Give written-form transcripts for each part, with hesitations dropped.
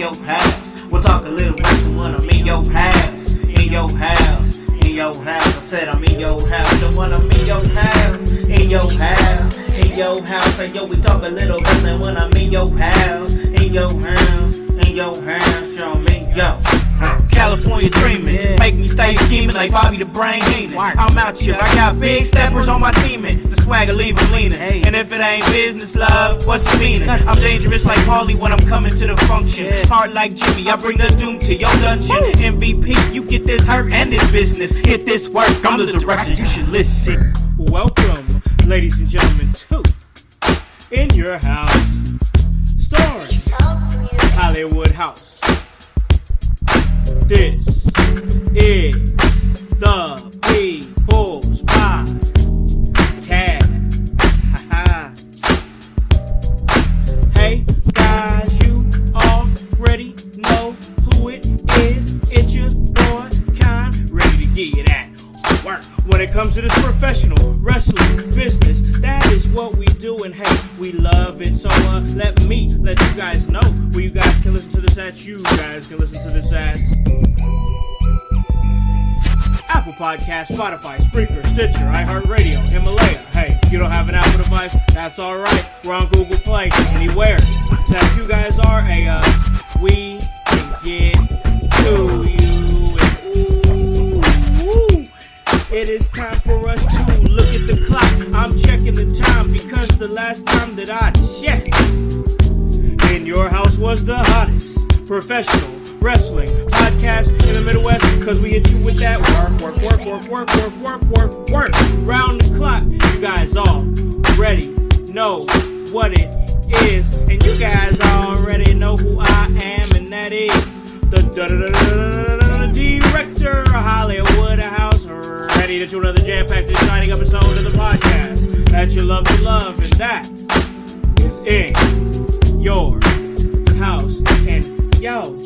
your house. We'll talk a little wrestling when I'm in your house. In your house. In your house. I said I'm in your house. The one I'm in your house. In your house. In your house. Hey, yo, we talk a little wrestling when I'm in your house. In your house. In your house. Yo, I'm in your California dreaming, make me stay scheming like Bobby the Brain Heenan. I'm out here, I got big steppers on my team, and the swagger leave them leaning. And if it ain't business, love, what's the meaning? I'm dangerous like Paulie when I'm coming to the function. Hard like Jimmy, I bring the doom to your dungeon. MVP, you get this hurt and this business. Hit this work, I'm the director, you should listen. Welcome, ladies and gentlemen, to In Your House, starring Hollywood House. This is the People's Podcast. Hey guys, you already know who it is. It's your boy Con, ready to get at work. When it comes to this professional wrestling business, that is what we do, and hey, we love it. So let you guys know where you guys can listen to this at. You guys can listen to this at Apple Podcasts, Spotify, Spreaker, Stitcher, iHeartRadio, Himalaya. Hey, if you don't have an Apple device, that's alright. We're on Google Play. Anywhere that you guys are, we can get to you. It is time for us to look at the clock. I'm checking the time because the last time that I checked, In Your House was the hottest professional wrestling podcast in the Midwest, because we hit you with that work. Round the clock, you guys already know what it is, and you guys already know who I am, and that is the director of Hollywood House, ready to do another jam-packed, exciting episode of the podcast that you love, and that is In Your House. And yo,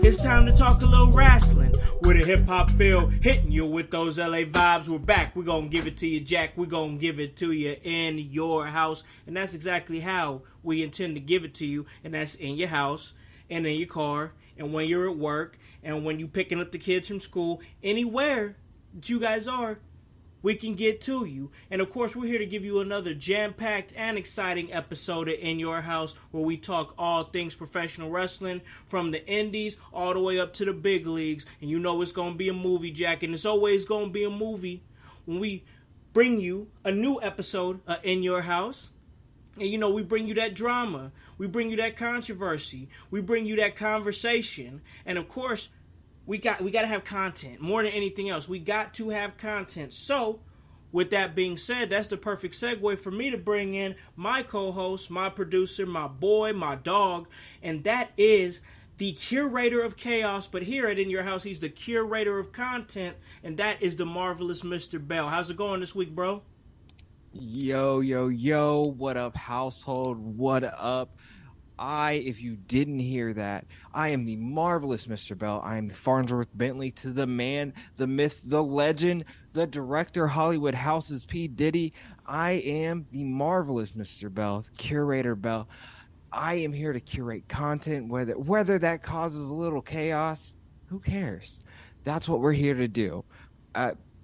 it's time to talk a little wrestling with a hip-hop feel, hitting you with those LA vibes. We're back. We're going to give it to you, Jack. We're going to give it to you in your house. And that's exactly how we intend to give it to you. And that's in your house, and in your car, and when you're at work, and when you're picking up the kids from school. Anywhere that you guys are, we can get to you. And of course, we're here to give you another jam-packed and exciting episode of In Your House, where we talk all things professional wrestling, from the indies all the way up to the big leagues. And you know it's going to be a movie, Jack, and it's always going to be a movie when we bring you a new episode of In Your House. And you know, we bring you that drama, we bring you that controversy, we bring you that conversation, and of course, we got to have content more than anything else. We got to have content. So, with that being said, that's the perfect segue for me to bring in my co-host, my producer, my boy, my dog, and that is the curator of chaos. But here at In Your House, he's the curator of content, and that is the marvelous Mr. Bell. How's it going this week, bro? Yo, what up, household? What up? If you didn't hear that, I am the marvelous Mr. Bell. I am the Farnsworth Bentley to the man, the myth, the legend, the director, Hollywood House's P. Diddy. I am the marvelous Mr. Bell, curator Bell. I am here to curate content, whether that causes a little chaos. Who cares? That's what we're here to do.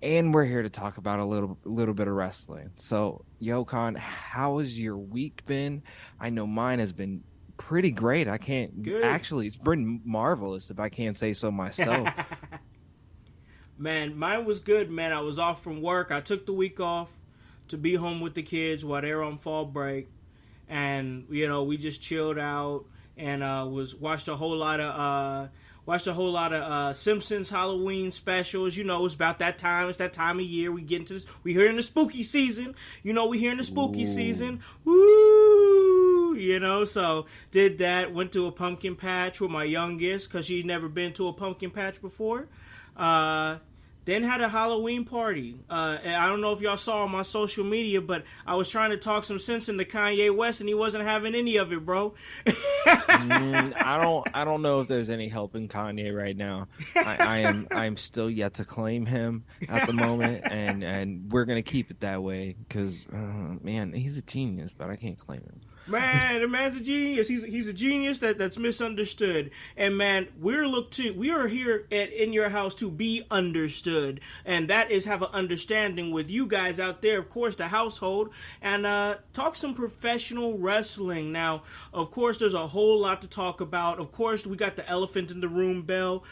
And we're here to talk about a little bit of wrestling. So, Con, how has your week been? I know mine has been pretty great. Actually, it's been marvelous, if I can't say so myself. Man, mine was good, man. I was off from work. I took the week off to be home with the kids while they're on fall break. And, you know, we just chilled out and watched a whole lot of Simpsons Halloween specials. You know, it's about that time. It's that time of year. We get into this. We here in the spooky season. You know, we here in the spooky season. Woo! You know, so did that. Went to a pumpkin patch with my youngest because she'd never been to a pumpkin patch before. Then had a Halloween party. And I don't know if y'all saw on my social media, but I was trying to talk some sense into Kanye West, and he wasn't having any of it, bro. I don't know if there's any help in Kanye right now. I'm still yet to claim him at the moment, and we're gonna keep it that way because man, he's a genius, but I can't claim him. Man, the man's a genius. He's a genius that's misunderstood. And man, we are here in your house to be understood, and that is have an understanding with you guys out there, of course, the household, and talk some professional wrestling. Now, of course, there's a whole lot to talk about. Of course, we got the elephant in the room, Bell,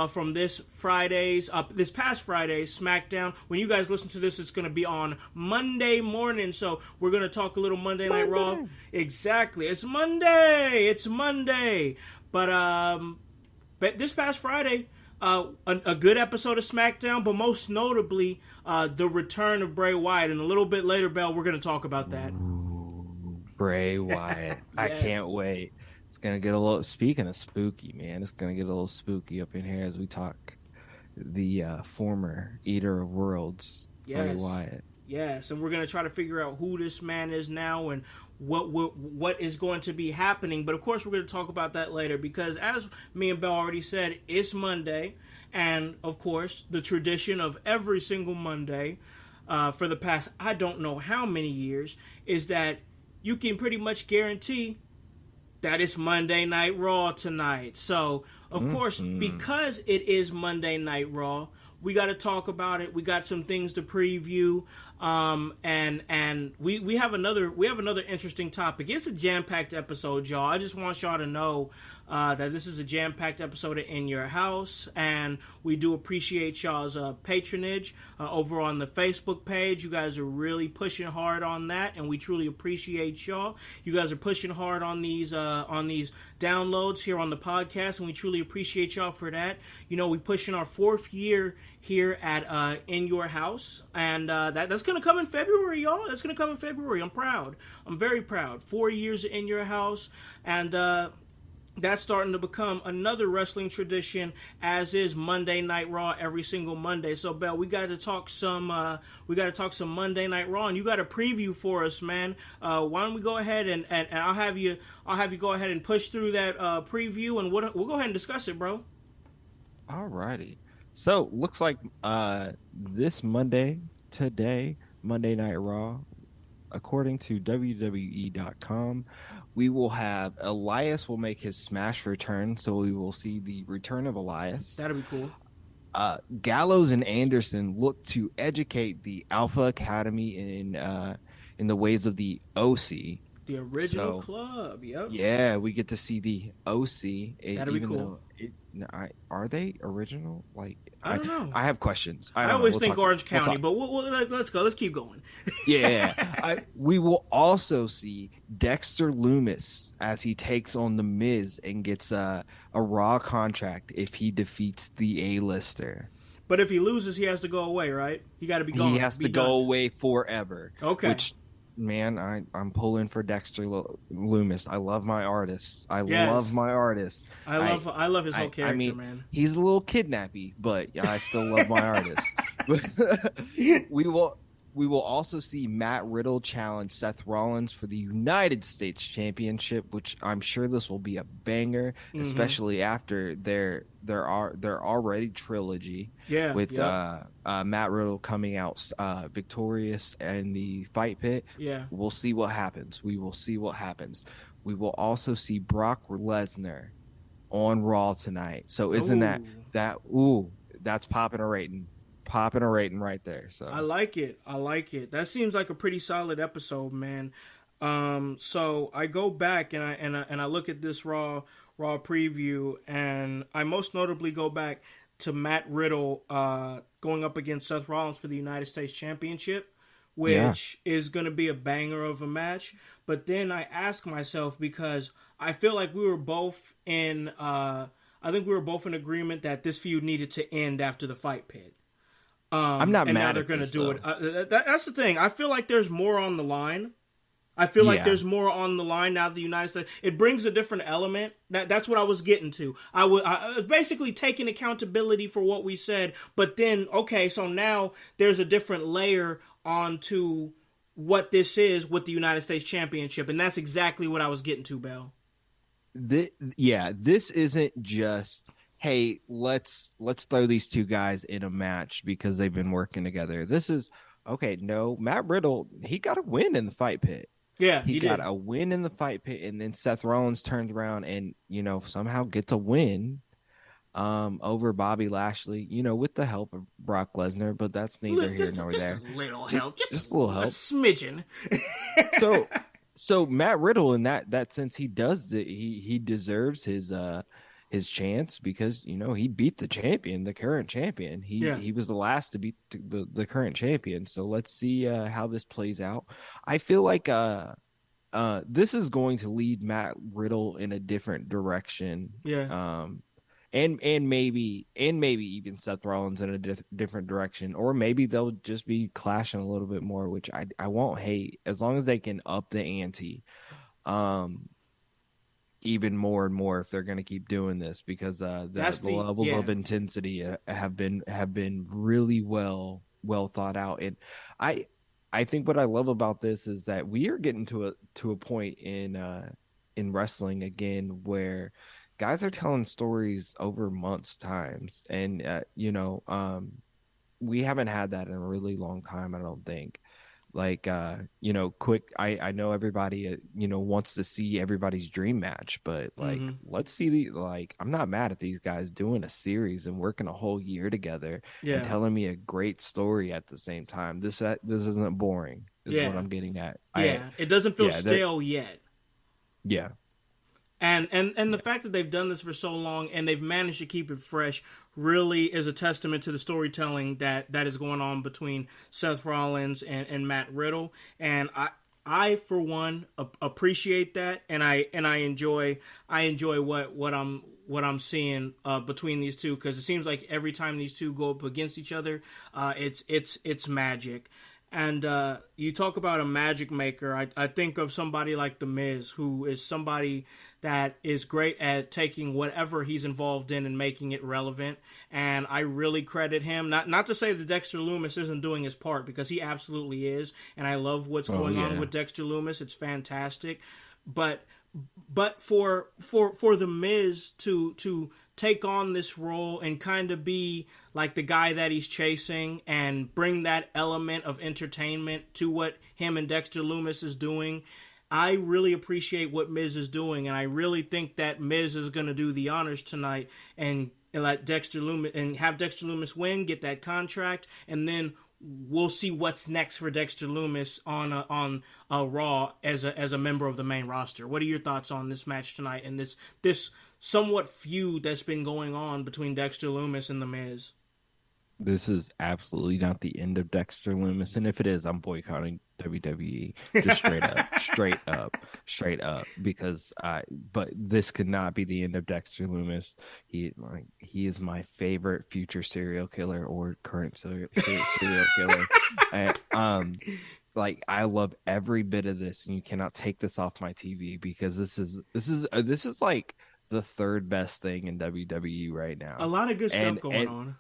from this past Friday's SmackDown. When you guys listen to this, it's going to be on Monday morning, so we're going to talk a little Monday Night Raw. Exactly. It's Monday. But this past Friday, a good episode of SmackDown, but most notably, the return of Bray Wyatt. And a little bit later, Bell, we're going to talk about that. Ooh, Bray Wyatt. Yes. I can't wait. It's going to get a little, speaking of spooky, man, it's going to get a little spooky up in here as we talk the former Eater of Worlds, Bray Wyatt. Yes, and we're going to try to figure out who this man is now and what is going to be happening. But of course, we're going to talk about that later because, as me and Bell already said, it's Monday. And of course, the tradition of every single Monday for the past, I don't know how many years, is that you can pretty much guarantee that it's Monday Night Raw tonight. So, of course, because it is Monday Night Raw, we got to talk about it. We got some things to preview, and we have another interesting topic. It's a jam-packed episode, y'all. I just want y'all to know that this is a jam-packed episode of In Your House, and we do appreciate y'all's patronage over on the Facebook page. You guys are really pushing hard on that, and we truly appreciate y'all. You guys are pushing hard on these downloads here on the podcast, and we truly appreciate y'all for that. You know, we're pushing our 4th year here at In Your House, and that's going to come in February, y'all. That's going to come in February. I'm proud. I'm very proud. 4 years In Your House, and that's starting to become another wrestling tradition, as is Monday Night Raw every single Monday. So, Bell, we got to talk some Monday Night Raw, and you got a preview for us, man. Why don't we go ahead and I'll have you go ahead and push through that preview, and we'll go ahead and discuss it, bro. Alrighty. So, looks like this Monday, Monday Night Raw, according to WWE.com, we will have Elias will make his Smash return, so we will see the return of Elias. That'll be cool. Gallows and Anderson look to educate the Alpha Academy in the ways of the OC. The original club, yep. Yeah, we get to see the OC. That'll be cool. Are they original? Like, I don't know. I have questions. I always think Orange County, but let's go. Let's keep going. Yeah. We will also see Dexter Lumis as he takes on The Miz and gets a Raw contract if he defeats the A-lister. But if he loses, he has to go away, right? He got to be gone. He has to go away forever. Okay. Which, man, I'm pulling for Dexter Lumis. I love my artists. I love my artists. I love his whole character, man. He's a little kidnappy, but I still love my artists. We will also see Matt Riddle challenge Seth Rollins for the United States Championship, which I'm sure this will be a banger, especially after their already trilogy. Yeah, with Matt Riddle coming out victorious in the fight pit. Yeah, we'll see what happens. We will see what happens. We will also see Brock Lesnar on Raw tonight. So isn't that's popping a rating right there. So I like it. That seems like a pretty solid episode, man. So I go back and I look at this Raw preview, and I most notably go back to Matt Riddle going up against Seth Rollins for the United States Championship, which is going to be a banger of a match. But then I ask myself, because I feel like we were both in agreement that this feud needed to end after the fight pit. I'm not and mad now they're at going to this, do it. That's the thing. I feel like there's more on the line. There's more on the line now. The United States, it brings a different element. That's what I was getting to. I was basically taking accountability for what we said, but then so now there's a different layer onto what this is with the United States Championship, and that's exactly what I was getting to, Bell. This isn't just, hey, let's throw these two guys in a match because they've been working together. This is no, Matt Riddle, he got a win in the fight pit. Yeah, He he got did. a win in the fight pit, and then Seth Rollins turns around and somehow gets a win over Bobby Lashley, with the help of Brock Lesnar, but that's neither here nor Just a there. little Just help, just just a little a help. smidgen. So so Matt Riddle, in that sense, he deserves his chance, because he beat the champion, the current champion. He Yeah, he was the last to beat the current champion. So let's see how this plays out. I feel like this is going to lead Matt Riddle in a different direction. yeah. And maybe even Seth Rollins in a different direction, or maybe they'll just be clashing a little bit more, which I won't hate, as long as they can up the ante, um, even more and more, if they're going to keep doing this, because the levels Yeah. of intensity have been really well thought out. And I think what I love about this is that we are getting to a point in wrestling again, where guys are telling stories over months times, and we haven't had that in a really long time, I don't think. Like quick, I know everybody wants to see everybody's dream match, but like, Mm-hmm. let's see I'm not mad at these guys doing a series and working a whole year together and Yeah, telling me a great story at the same time. This isn't boring, is what yeah, I'm getting at. yeah. It doesn't feel Yeah, that stale yet. yeah. And the fact that they've done this for so long and they've managed to keep it fresh really is a testament to the storytelling that is going on between Seth Rollins and Matt Riddle. And I for one appreciate that, and I enjoy what I'm seeing between these two, because it seems like every time these two go up against each other, it's magic. And you talk about a magic maker. I think of somebody like The Miz, who is somebody that is great at taking whatever he's involved in and making it relevant. And I really credit him. Not to say that Dexter Lumis isn't doing his part, because he absolutely is. And I love what's going on with Dexter Lumis. It's fantastic. But for The Miz to take on this role and kind of be like the guy that he's chasing and bring that element of entertainment to what him and Dexter Lumis is doing, I really appreciate what Miz is doing, and I really think that Miz is going to do the honors tonight and let Dexter Lumis and have Dexter Lumis win, get that contract, and then we'll see what's next for Dexter Lumis on Raw as a member of the main roster. What are your thoughts on this match tonight and this somewhat feud that's been going on between Dexter Lumis and The Miz? This is absolutely not the end of Dexter Lumis, and if it is, I'm boycotting WWE, just straight up, because but this could not be the end of Dexter Lumis. He is my favorite future serial killer, or current serial killer. And, I love every bit of this, and you cannot take this off my TV, because this is like the third best thing in WWE right now. A lot of good stuff going on.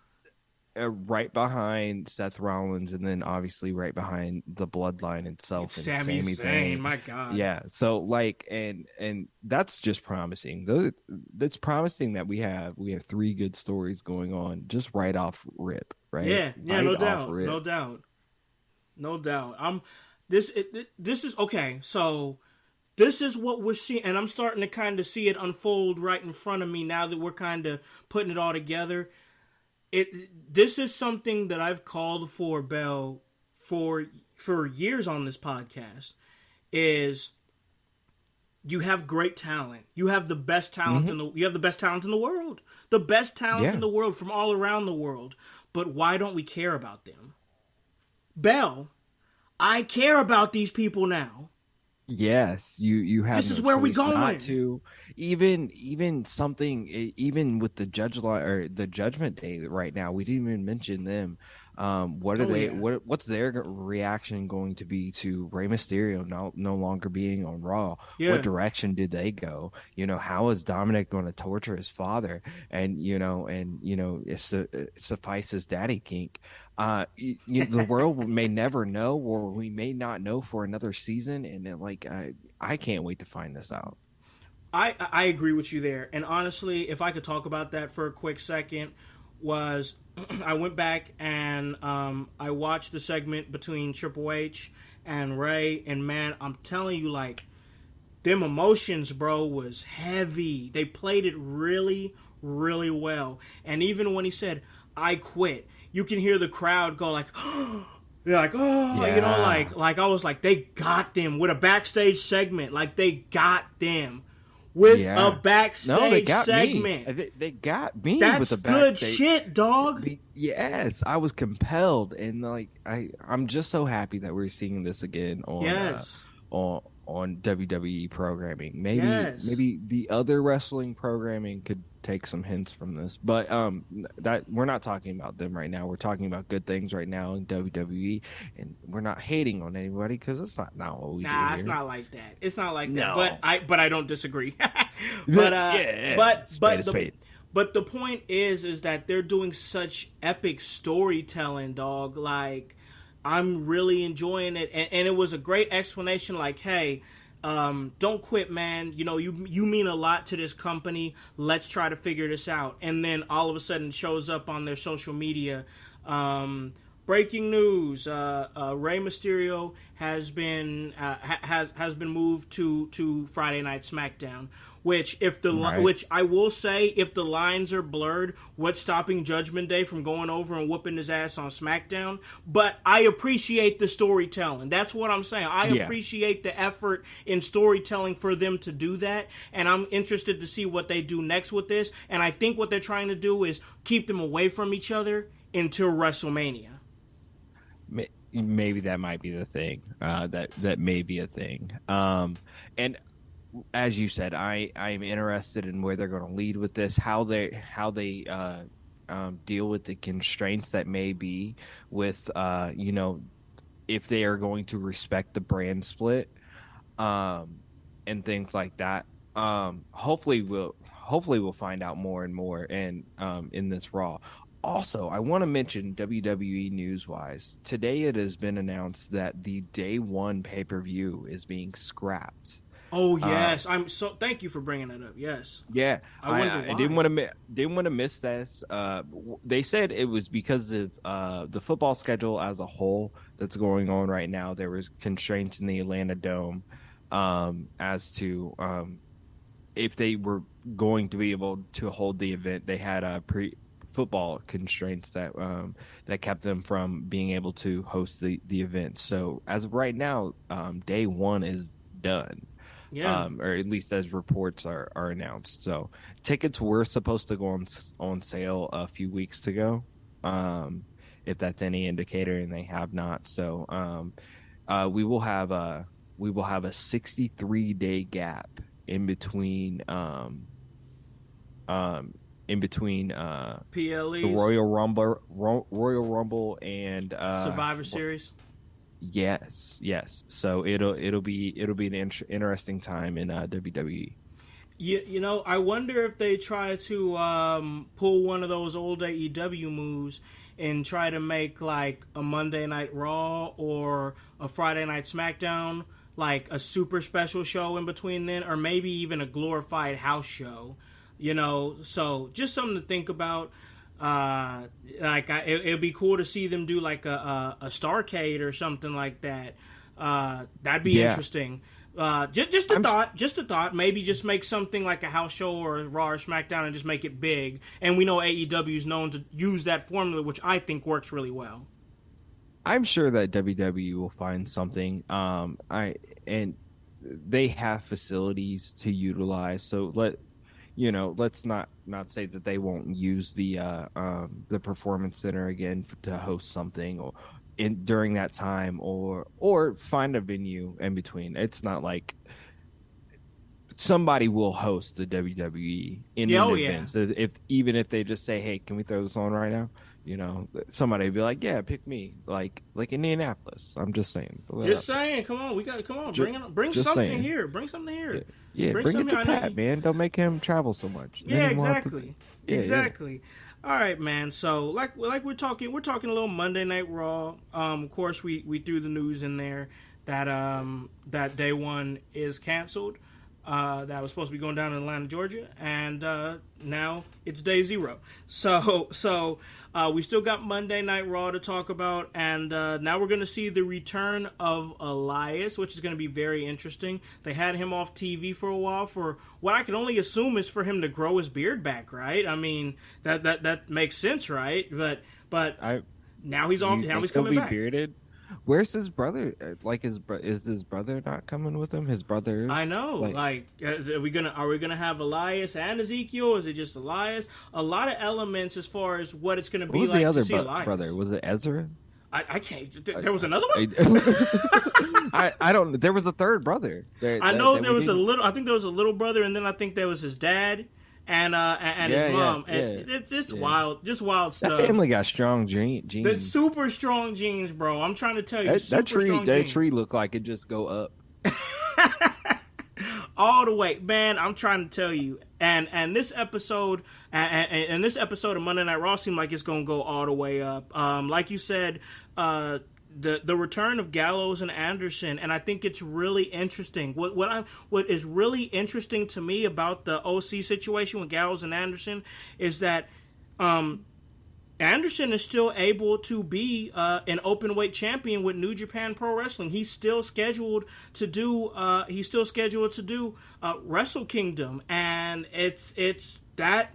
Right behind Seth Rollins, and then obviously right behind the bloodline itself, and Sami Zayn. My God. Yeah. So and that's just promising. That's promising that we have three good stories going on just right off rip, right? Yeah, right no doubt. This is okay. So this is what we're seeing, and I'm starting to kind of see it unfold right in front of me now that we're kind of putting it all together. This is something that I've called for, Bell, for years on this podcast. Is you have great talent. You have the best talent you have the best talent in the world. The best talent in the world from all around the world. But why don't we care about them? Bell, I care about these people now. Yes, you have. This is where we going. Not to even something, even with the the Judgment Day right now. We didn't even mention them. What are they? Yeah. What's their reaction going to be to Rey Mysterio no longer being on Raw? Yeah. What direction did they go? How is Dominic going to torture his father? And suffice his daddy kink. The world may never know, or we may not know for another season, and I can't wait to find this out. I agree with you there, and honestly, if I could talk about that for a quick second, was I went back and I watched the segment between Triple H and Ray, and man, I'm telling you, like, them emotions, bro, was heavy. They played it really, really well. And even when he said, "I quit," you can hear the crowd go like, they're like, oh, Yeah. you know, like I was like, they got them with a backstage segment. Like, they got them with a backstage segment. Me. They got me That's with a backstage. good shit, dog. Yes, I was compelled, and like I'm just so happy that we're seeing this again on on WWE programming. Maybe the other wrestling programming could take some hints from this, but that we're not talking about them right now. We're talking about good things right now in WWE, and we're not hating on anybody because it's not what we do here. It's not like that. It's not like No. that. But I don't disagree. But the point is that they're doing such epic storytelling, dog. Like, I'm really enjoying it, and it was a great explanation. Like, hey, don't quit, man. You know, you mean a lot to this company. Let's try to figure this out. And then all of a sudden, it shows up on their social media. Breaking news: Rey Mysterio has been moved to Friday Night SmackDown. Which I will say, if the lines are blurred, what's stopping Judgment Day from going over and whooping his ass on SmackDown? But I appreciate the storytelling. That's what I'm saying. I appreciate the effort in storytelling for them to do that, and I'm interested to see what they do next with this. And I think what they're trying to do is keep them away from each other until WrestleMania. Maybe that might be the thing. That may be a thing. And as you said, I'm interested in where they're going to lead with this, how they deal with the constraints that may be with if they are going to respect the brand split, and things like that. Hopefully we'll find out more and more in this Raw. Also, I want to mention WWE news-wise. Today it has been announced that the Day 1 pay-per-view is being scrapped. Oh yes, thank you for bringing that up. Yes. Yeah, I didn't want to miss this. They said it was because of the football schedule as a whole that's going on right now. There was constraints in the Atlanta Dome as to if they were going to be able to hold the event. They had football constraints that kept them from being able to host the event. So as of right now, Day 1 is done. Yeah. Or at least as reports are announced. So tickets were supposed to go on sale a few weeks ago, if that's any indicator, and they have not. So we will have a 63-day gap in between PLEs, the Royal Rumble and Survivor Series. Yes. So it'll be an interesting time in WWE. You know, I wonder if they try to pull one of those old AEW moves and try to make like a Monday Night Raw or a Friday Night SmackDown, like a super special show in between then, or maybe even a glorified house show. You know, so just something to think about. It'd be cool to see them do like a Starrcade or something like that. That'd be interesting. Just a thought. Maybe just make something like a house show or a Raw or SmackDown and just make it big. And we know AEW is known to use that formula, which I think works really well. I'm sure that WWE will find something. And they have facilities to utilize. So let's not say that they won't use the Performance Center again to host something or during that time, or find a venue in between. It's not like somebody will host the WWE in an event. So if they just say, "Hey, can we throw this on right now?" You know, somebody would be like, "Yeah, pick me." Like Indianapolis. I'm just saying. Come on. Bring something here. Bring something here. Yeah, bring it to Pat, man. Don't make him travel so much. Yeah, exactly. Exactly. All right, man. So like we're talking a little Monday Night Raw. Of course, we threw the news in there that Day 1 is canceled. that was supposed to be going down in Atlanta, Georgia, and now it's day 0. So we still got Monday Night Raw to talk about, and now we're going to see the return of Elias, which is going to be very interesting. They had him off TV for a while for what I can only assume is for him to grow his beard back, right? I mean, that makes sense, right? But now he's all now he's coming back. Bearded? Where's his brother? Like is his brother not coming with him? His brother. I know. Are we gonna have Elias and Ezekiel? Is it just Elias? A lot of elements as far as what it's gonna be. What was like the other to see Elias. Brother? Was it Ezra? I can't. There was another one. I don't. There was a third brother. I know there was a little. I think there was a little brother, and then I think there was his dad. And his mom. It's wild, just wild stuff. That family got strong genes. The super strong genes, bro. I'm trying to tell you, that tree looked like it just go up all the way, man. I'm trying to tell you, and this episode, and this episode of Monday Night Raw seemed like it's gonna go all the way up. Like you said, the return of Gallows and Anderson, and I think it's really interesting. What is really interesting to me about the OC situation with Gallows and Anderson is that Anderson is still able to be an open weight champion with New Japan Pro Wrestling. He's still scheduled to do Wrestle Kingdom, and it's that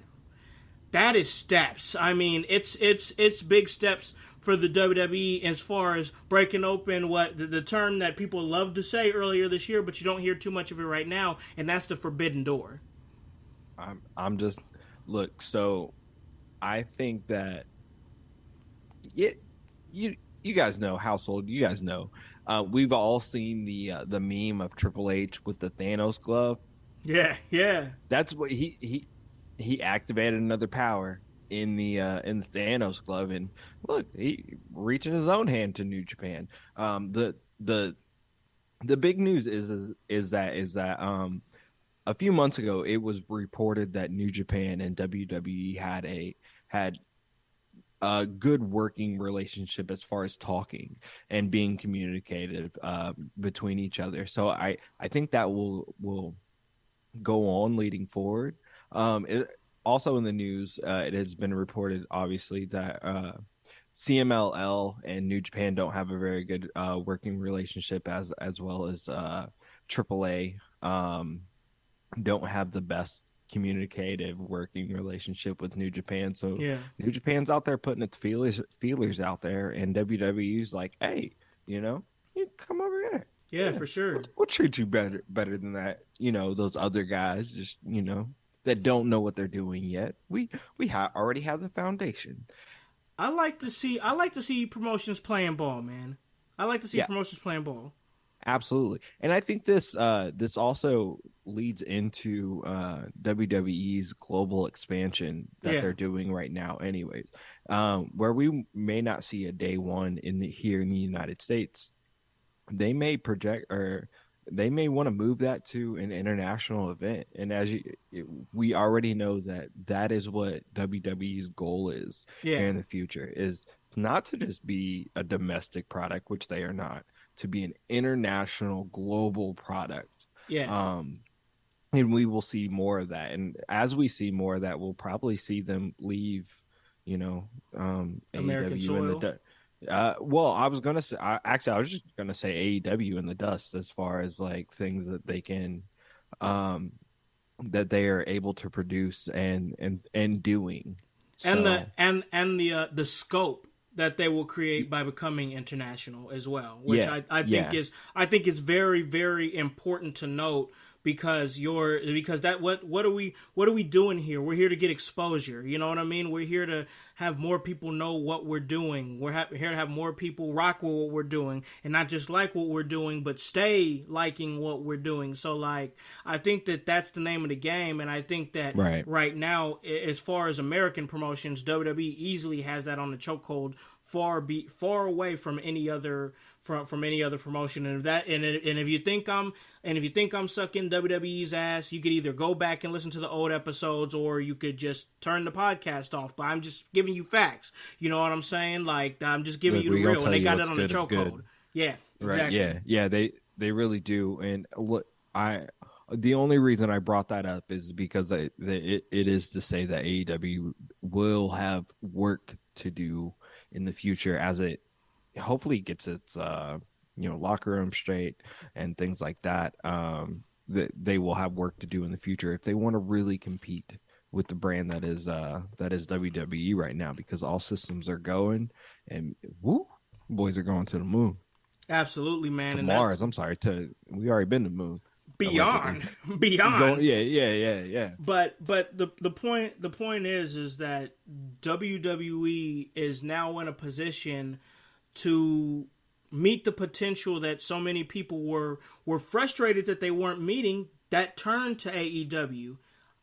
is steps. I mean, it's big steps for the WWE as far as breaking open what the term that people loved to say earlier this year, but you don't hear too much of it right now, and that's the forbidden door. I'm just look. So I think that you guys know household. You guys know we've all seen the meme of Triple H with the Thanos glove. Yeah. That's what he activated another power in the Thanos glove, and look, he reaching his own hand to New Japan. The big news is that a few months ago it was reported that New Japan and WWE had a good working relationship as far as talking and being communicative between each other. So I think that will go on leading forward. Also in the news, it has been reported, obviously, that CMLL and New Japan don't have a very good working relationship, as well as AAA don't have the best communicative working relationship with New Japan. So New Japan's out there putting its feelers out there, and WWE's like, hey, you come over here. Yeah, for sure. We'll treat you better than that. Those other guys just that don't know what they're doing yet. We already have the foundation. I like to see promotions playing ball, man. I like to see promotions playing ball. Absolutely. And I think this also leads into WWE's global expansion that they're doing right now anyways. Where we may not see a day one here in the United States. They may project, or they may want to move that to an international event. And we already know that is what WWE's goal is in the future, is not to just be a domestic product, which they are not, to be an international global product. And we will see more of that. And as we see more of that, we'll probably see them leave, American AEW soil. Well, I was gonna say, I was just gonna say AEW in the dust, as far as like things that they can, that they are able to produce and doing, and the scope that they will create by becoming international as well, which I think is very, very important to note. Because what are we doing here? We're here to get exposure. You know what I mean? We're here to have more people know what we're doing. We're here to have more people rock with what we're doing, and not just like what we're doing, but stay liking what we're doing. So, like, I think that's the name of the game, and I think that right now, as far as American promotions, WWE easily has that on the chokehold, far away from any other promotion. And if you think I'm sucking WWE's ass, you could either go back and listen to the old episodes, or you could just turn the podcast off. But I'm just giving you facts. You know what I'm saying? Like, I'm just giving you the real, and they got it on the chokehold. Yeah, exactly. Right. Yeah. They really do. And look, a The only reason I brought that up is because it is to say that AEW will have work to do in the future as it hopefully gets its locker room straight and things like that. That they will have work to do in the future if they want to really compete with the brand that is WWE right now, because all systems are going and woo, boys are going to the moon. Absolutely, man. To Mars. I'm sorry. We already been to the moon. Beyond. Yeah. But the point is that WWE is now in a position to meet the potential that so many people were frustrated that they weren't meeting, that turned to AEW.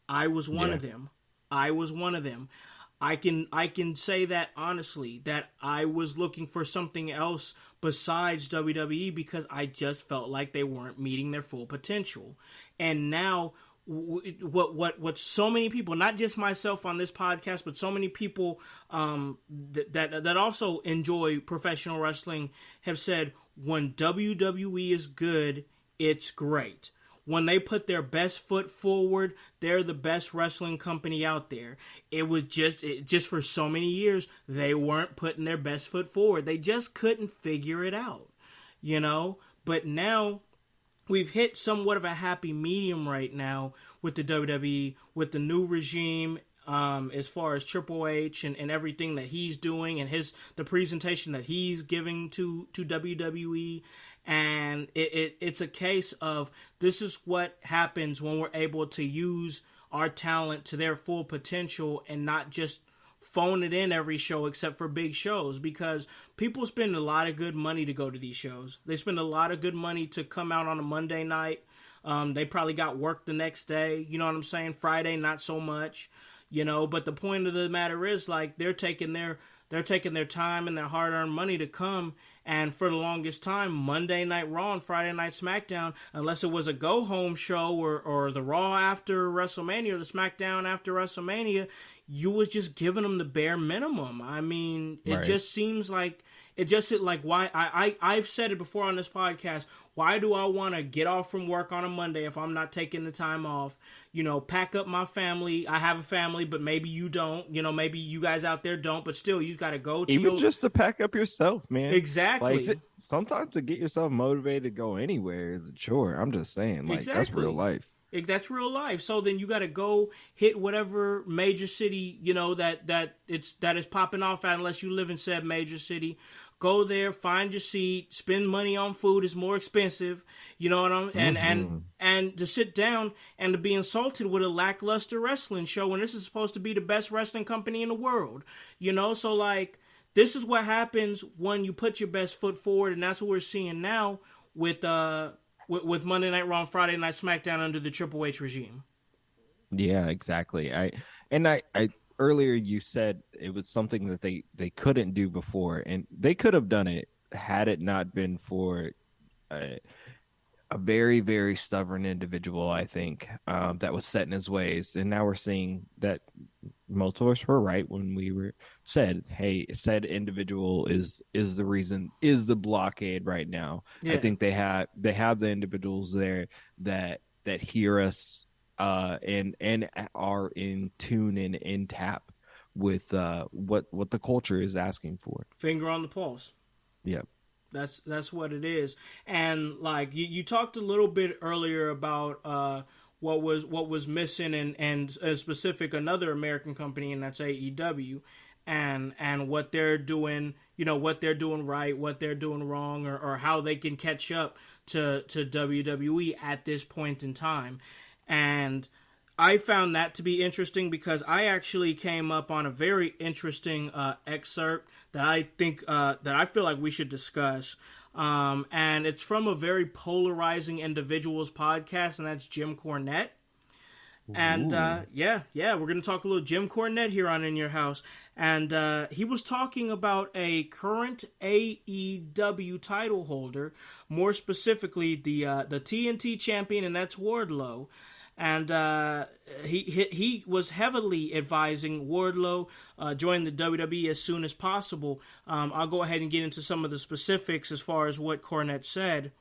I was one of them. I can say that honestly, that I was looking for something else besides WWE because I just felt like they weren't meeting their full potential. And now what so many people, not just myself on this podcast, but so many people that also enjoy professional wrestling have said, when WWE is good, it's great. When they put their best foot forward, they're the best wrestling company out there. It was just for so many years, they weren't putting their best foot forward. They just couldn't figure it out, But now we've hit somewhat of a happy medium right now with the WWE, with the new regime, as far as Triple H and everything that he's doing and the presentation that he's giving to WWE. And it's a case of, this is what happens when we're able to use our talent to their full potential and not just phone it in every show except for big shows, because people spend a lot of good money to go to these shows. They spend a lot of good money to come out on a Monday night. They probably got work the next day. You know what I'm saying? Friday, not so much. But the point of the matter is, like, they're taking their time and their hard-earned money to come. And for the longest time, Monday Night Raw and Friday Night SmackDown, unless it was a go-home show or the Raw after WrestleMania or the SmackDown after WrestleMania, you was just giving them the bare minimum. I mean, it just seems like... why I've said it before on this podcast. Why do I want to get off from work on a Monday if I'm not taking the time off? Pack up my family. I have a family, but maybe you don't. Maybe you guys out there don't. But still, you got to go to even just to pack up yourself, man. Exactly. Like, sometimes to get yourself motivated to go anywhere is a chore. I'm just saying, like, that's real life. That's real life. So then you got to go hit whatever major city, that is popping off at, unless you live in said major city. Go there, find your seat, spend money on food is more expensive, and to sit down and to be insulted with a lackluster wrestling show when this is supposed to be the best wrestling company in the world, So, like, this is what happens when you put your best foot forward, and that's what we're seeing now with Monday Night Raw and Friday Night SmackDown under the Triple H regime. Yeah, exactly. I earlier you said it was something that they couldn't do before, and they could have done it had it not been for a very, very stubborn individual, I think, that was set in his ways. And now we're seeing that most of us were right when we said, hey, said individual is the reason, is the blockade right now. Yeah. I think they have the individuals there that hear us and are in tune and in tap with what the culture is asking for. Finger on the pulse. Yep. That's what it is. And like you talked a little bit earlier about what was missing and specific another American company, and that's AEW, and what they're doing, what they're doing right, what they're doing wrong, or how they can catch up to WWE at this point in time. And I found that to be interesting because I actually came up on a very interesting excerpt that I think that I feel like we should discuss. And it's from a very polarizing individual's podcast, and that's Jim Cornette. And we're going to talk a little Jim Cornette here on In Your House. And he was talking about a current AEW title holder, more specifically the TNT champion, and that's Wardlow. And he was heavily advising Wardlow join the WWE as soon as possible. I'll go ahead and get into some of the specifics as far as what Cornette said.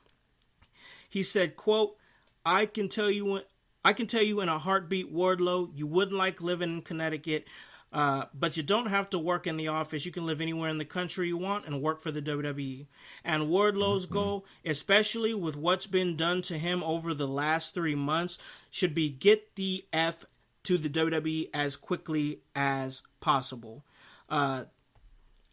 He said, quote, I can tell you in a heartbeat, Wardlow, you wouldn't like living in Connecticut. But you don't have to work in the office. You can live anywhere in the country you want and work for the WWE. And Wardlow's goal, especially with what's been done to him over the last 3 months, should be get the F to the WWE as quickly as possible.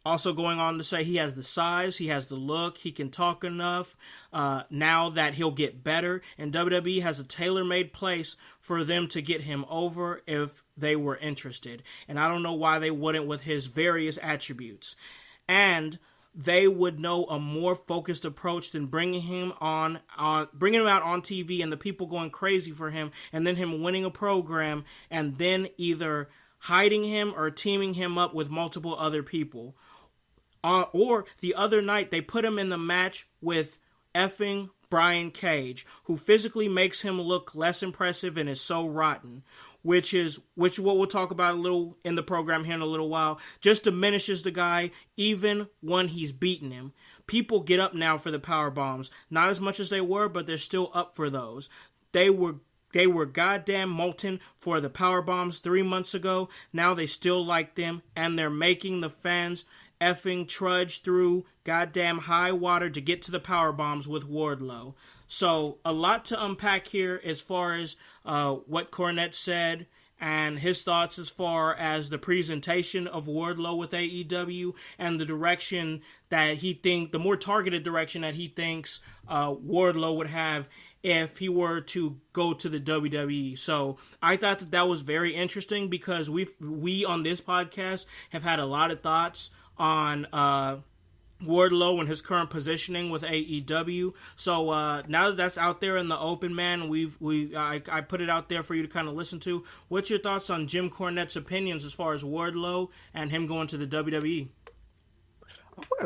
Also going on to say he has the size, he has the look, he can talk enough. Now that he'll get better, and WWE has a tailor-made place for them to get him over if they were interested. And I don't know why they wouldn't with his various attributes. And they would know a more focused approach than bringing him out on TV and the people going crazy for him, and then him winning a program, and then either hiding him or teaming him up with multiple other people. Or the other night, they put him in the match with effing Brian Cage, who physically makes him look less impressive and is so rotten, which what we'll talk about a little in the program here in a little while, just diminishes the guy even when he's beaten him. People get up now for the power bombs, not as much as they were, but they're still up for those. They were goddamn molten for the power bombs 3 months ago. Now they still like them, and they're making the fans effing trudge through goddamn high water to get to the power bombs with Wardlow. So a lot to unpack here as far as what Cornette said and his thoughts as far as the presentation of Wardlow with AEW and the direction that the more targeted direction that he thinks Wardlow would have if he were to go to the WWE. So I thought that was very interesting because we on this podcast have had a lot of thoughts on Wardlow and his current positioning with AEW. So now that that's out there in the open, man, I put it out there for you to kind of listen to. What's your thoughts on Jim Cornette's opinions as far as Wardlow and him going to the WWE?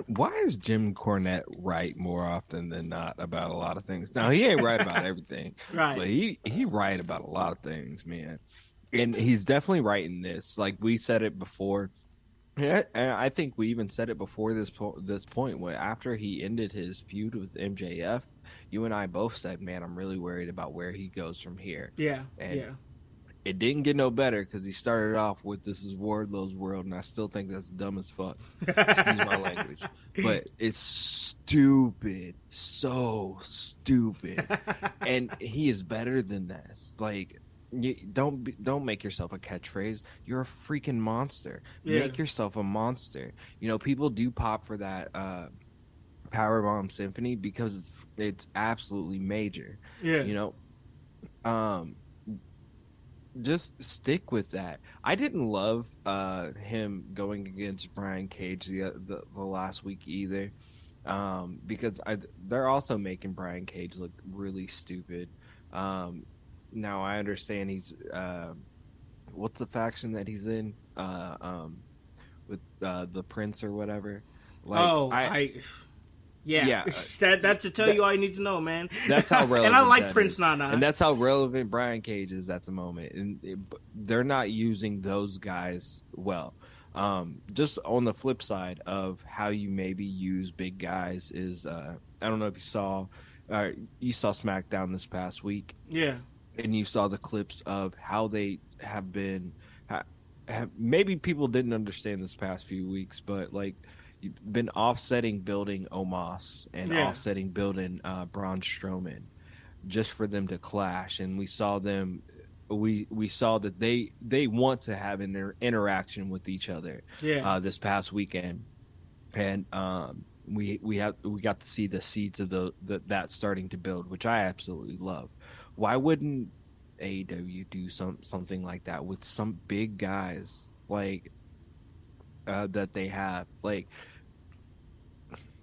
Why is Jim Cornette right more often than not about a lot of things? Now, he ain't right about everything, right? But he right about a lot of things, man. And he's definitely right in this. Like we said it before. Yeah, and I think we even said it before this point. When after he ended his feud with MJF, you and I both said, "Man, I'm really worried about where he goes from here." Yeah, and it didn't get no better because he started off with "This is Wardlow's world," and I still think that's dumb as fuck. Excuse my language, but it's stupid, so stupid, and he is better than this. Like. Don't make yourself a catchphrase. You're a freaking monster. Yeah. Make yourself a monster. You know, people do pop for that Powerbomb Symphony because it's absolutely major. Yeah. You know, just stick with that. I didn't love him going against Brian Cage the last week either, because they're also making Brian Cage look really stupid. Now I understand he's what's the faction that he's in with the Prince or whatever. Like, yeah. That to tell you all you need to know, man. That's how relevant. And I like Prince Nana. And that's how relevant Brian Cage is at the moment. And they're not using those guys well. Just on the flip side of how you maybe use big guys is I don't know if you saw SmackDown this past week. Yeah. And you saw the clips of how they have been. Maybe people didn't understand this past few weeks, but like you've been offsetting building Omos and offsetting building Braun Strowman, just for them to clash. And we saw them. We saw that they want to have an interaction with each other. This past weekend, and we got to see the seeds of that starting to build, which I absolutely love. Why wouldn't AEW do something like that with some big guys like that they have? Like,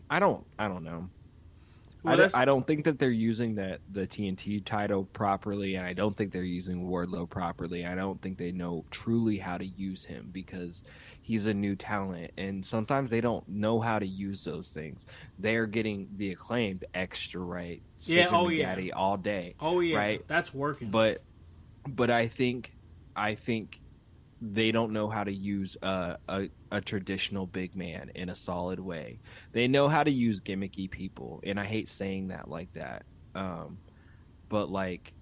I don't know. Well, I don't think that they're using the TNT title properly, and I don't think they're using Wardlow properly. I don't think they know truly how to use him because he's a new talent, and sometimes they don't know how to use those things. They're getting the Acclaimed extra right. Daddy all day. Oh yeah, right. That's working. But I think they don't know how to use a traditional big man in a solid way. They know how to use gimmicky people, and I hate saying that like that. But like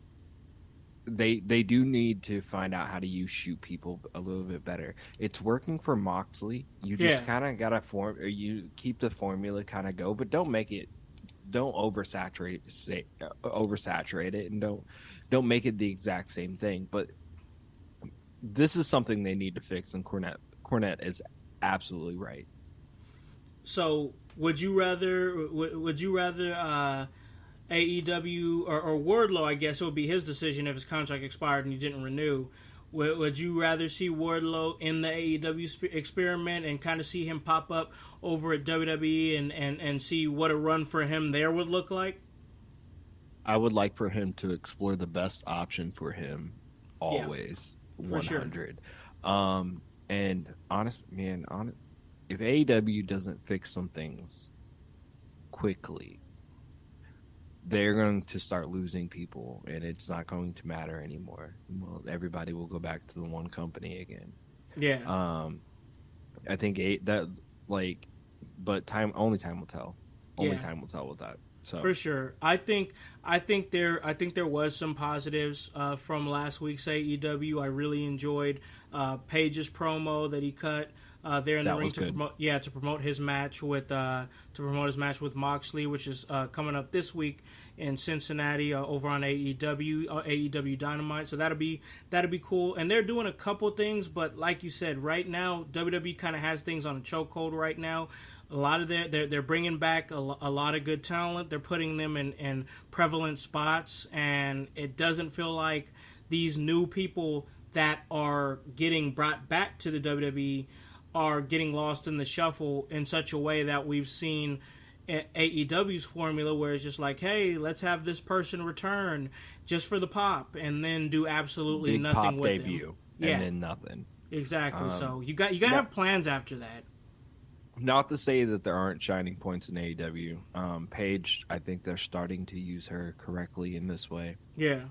they do need to find out how to shoot people a little bit better. It's working for Moxley. You just kind of gotta you keep the formula kind of go, but don't oversaturate it, and don't make it the exact same thing. But this is something they need to fix, and Cornette is absolutely right. So would you rather AEW or Wardlow, I guess it would be his decision if his contract expired and he didn't renew. Would you rather see Wardlow in the AEW experiment and kind of see him pop up over at WWE and see what a run for him there would look like? I would like for him to explore the best option for him always. 100. Sure. And if AEW doesn't fix some things quickly, they're going to start losing people, and it's not going to matter anymore. Well, everybody will go back to the one company again. Yeah. I think but time will tell. Only time will tell with that. So for sure, I think there was some positives from last week's AEW. I really enjoyed Paige's promo that he cut there in the ring to promote his match with Moxley, which is coming up this week in Cincinnati over on AEW Dynamite. So that'll be cool. And they're doing a couple things, but like you said, right now WWE kind of has things on a chokehold right now. A lot of they're bringing back a lot of good talent. They're putting them in prevalent spots, and it doesn't feel like these new people that are getting brought back to the WWE are getting lost in the shuffle in such a way that we've seen AEW's formula, where it's just like, hey, let's have this person return just for the pop, and then do absolutely nothing pop with debut, them. And then nothing. Exactly. So you got to have plans after that. Not to say that there aren't shining points in AEW. Paige, I think they're starting to use her correctly in this way. Yeah.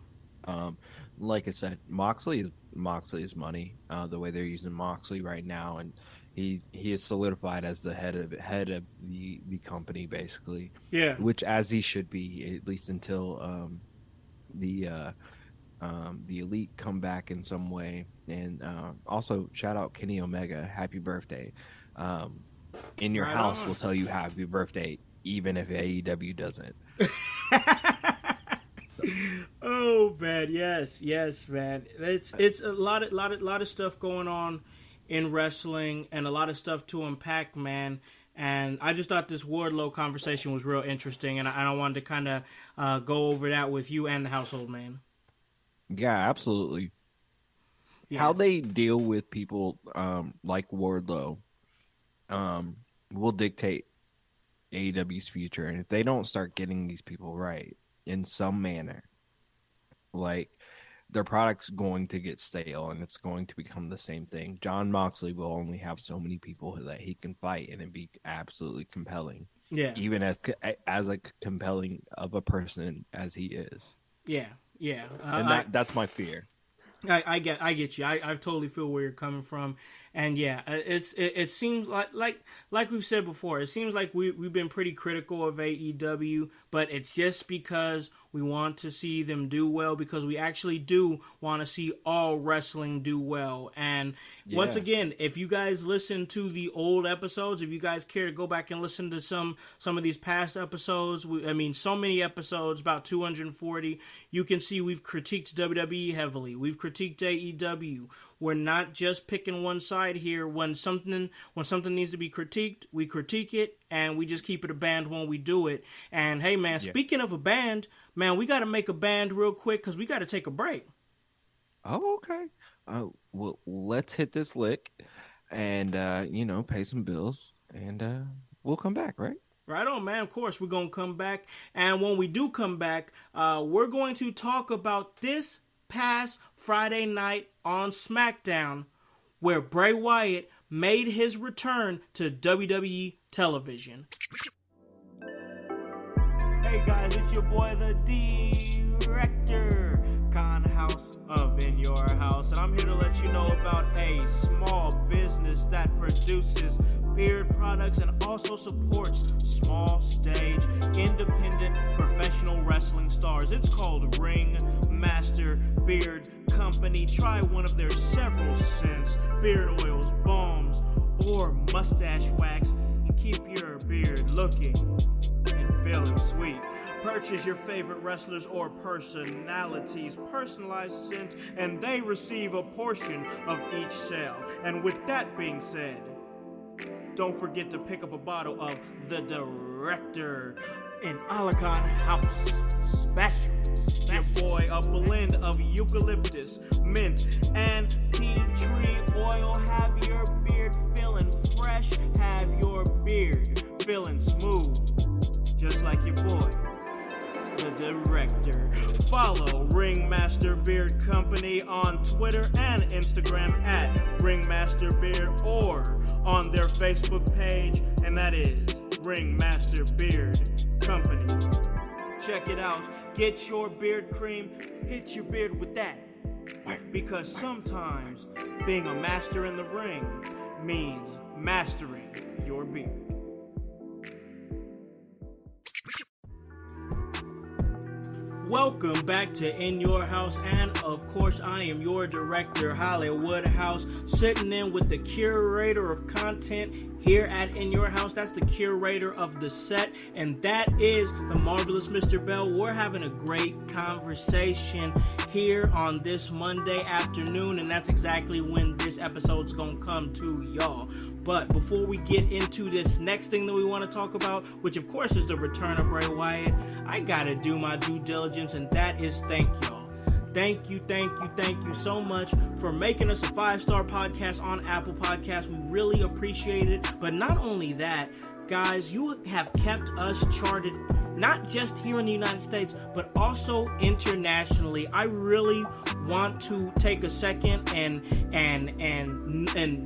Like I said, Moxley is money. The way they're using Moxley right now, and he is solidified as the head of the company, basically. Yeah. Which, as he should be, at least until the Elite come back in some way. And also, shout out Kenny Omega, happy birthday. In your house will tell you happy birthday, even if AEW doesn't. Oh man, yes, man. It's a lot of stuff going on in wrestling, and a lot of stuff to unpack, man. And I just thought this Wardlow conversation was real interesting, and I wanted to kind of go over that with you and the household, man. Yeah, absolutely. Yeah. How they deal with people like Wardlow will dictate AEW's future. And if they don't start getting these people right in some manner, like, their product's going to get stale and it's going to become the same thing. John Moxley will only have so many people that he can fight, and it'd be absolutely compelling. Yeah. Even as a compelling of a person as he is. Yeah. And that's my fear. I get you. I totally feel where you're coming from, and yeah, it seems like we've said before. It seems like we've been pretty critical of AEW, but it's just because we want to see them do well, because we actually do want to see all wrestling do well. And once again, if you guys listen to the old episodes, if you guys care to go back and listen to some of these past episodes, so many episodes, about 240, you can see we've critiqued WWE heavily. We've critiqued AEW. We're not just picking one side here. When something needs to be critiqued, we critique it, and we just keep it a band when we do it. And hey, man, speaking of a band, man, we got to make a band real quick because we got to take a break. Oh, okay. Well, let's hit this lick and, pay some bills, and we'll come back, right? Right on, man. Of course, we're going to come back. And when we do come back, we're going to talk about this past Friday night on SmackDown, where Bray Wyatt made his return to WWE television. Hey guys, it's your boy the Director, Con House of In Your House, and I'm here to let you know about a small business that produces beard products and also supports small stage, independent, professional wrestling stars. It's called Ring Master Beard Company. Try one of their several scents, beard oils, balms, or mustache wax, and keep your beard looking and feeling sweet. Purchase your favorite wrestlers or personalities' personalized scent, and they receive a portion of each sale. And with that being said, don't forget to pick up a bottle of the Director in Alakan House Special. Your boy, a blend of eucalyptus, mint, and tea tree oil. Have your beard feeling fresh, have your beard feeling smooth, just like your boy, the Director. Follow Ringmaster Beard Company on Twitter and Instagram at Ringmaster Beard, or on their Facebook page, and that is Ringmaster Beard Company. Check it out. Get your beard cream. Hit your beard with that. Because sometimes being a master in the ring means mastering your beard. Welcome back to In Your House, and of course I am your director, Hollywood House, sitting in with the curator of content here at In Your House. That's the curator of the set, and that is the marvelous Mr. Bell. We're having a great conversation here on this Monday afternoon, and that's exactly when this episode's gonna come to y'all. But before we get into this next thing that we want to talk about, which of course is the return of Bray Wyatt, I gotta do my due diligence, and that is thank y'all. Thank you so much for making us a 5-star podcast on Apple Podcasts. We really appreciate it. But not only that, guys, you have kept us charted, not just here in the United States, but also internationally. I really want to take a second and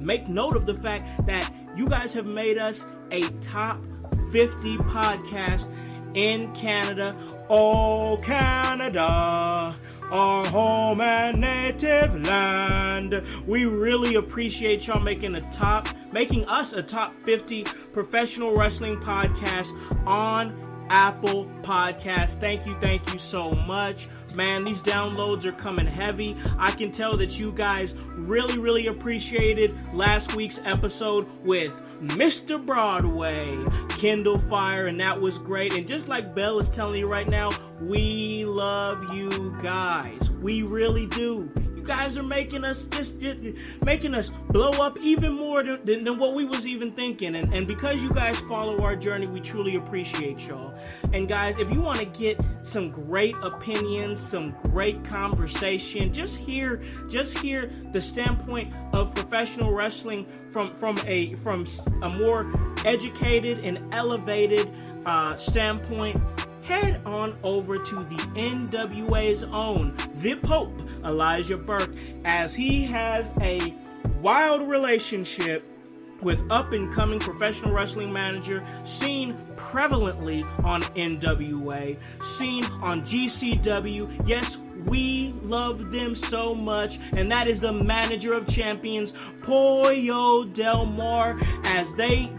make note of the fact that you guys have made us a top 50 podcast in Canada. Oh, Canada, our home and native land. We really appreciate y'all making us a top 50 professional wrestling podcast on Apple Podcasts. Thank you so much. Man, these downloads are coming heavy. I can tell that you guys really appreciated last week's episode with Mr. Broadway, Kindle Fire, and that was great. And just like Belle is telling you right now, we love you guys. We really do. You guys are making us blow up even more than what we was even thinking. And because you guys follow our journey, we truly appreciate y'all. And guys, if you want to get some great opinions, some great conversation, just hear the standpoint of professional wrestling from a more educated and elevated standpoint, head on over to the NWA's own, the Pope, Elijah Burke, as he has a wild relationship with up-and-coming professional wrestling manager seen prevalently on NWA, seen on GCW. Yes, we love them so much, and that is the manager of champions, Pollo Del Mar, as they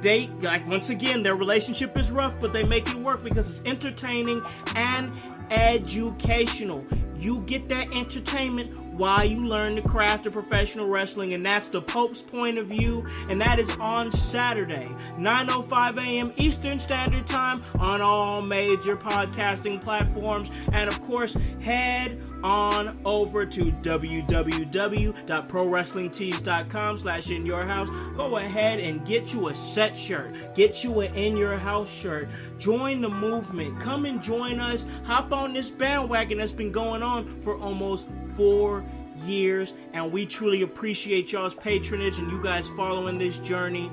like, once again, their relationship is rough, but they make it work because it's entertaining and educational. You get that entertainment while you learn the craft of professional wrestling, and that's the Pope's point of view, and that is on Saturday, 9:05 a.m. Eastern Standard Time on all major podcasting platforms. And of course, head on over to www.prowrestlingtees.com/inyourhouse. Go ahead and get you a set shirt, get you an In Your House shirt. Join the movement. Come and join us. Hop on this bandwagon that's been going on for almost 4 years, and we truly appreciate y'all's patronage and you guys following this journey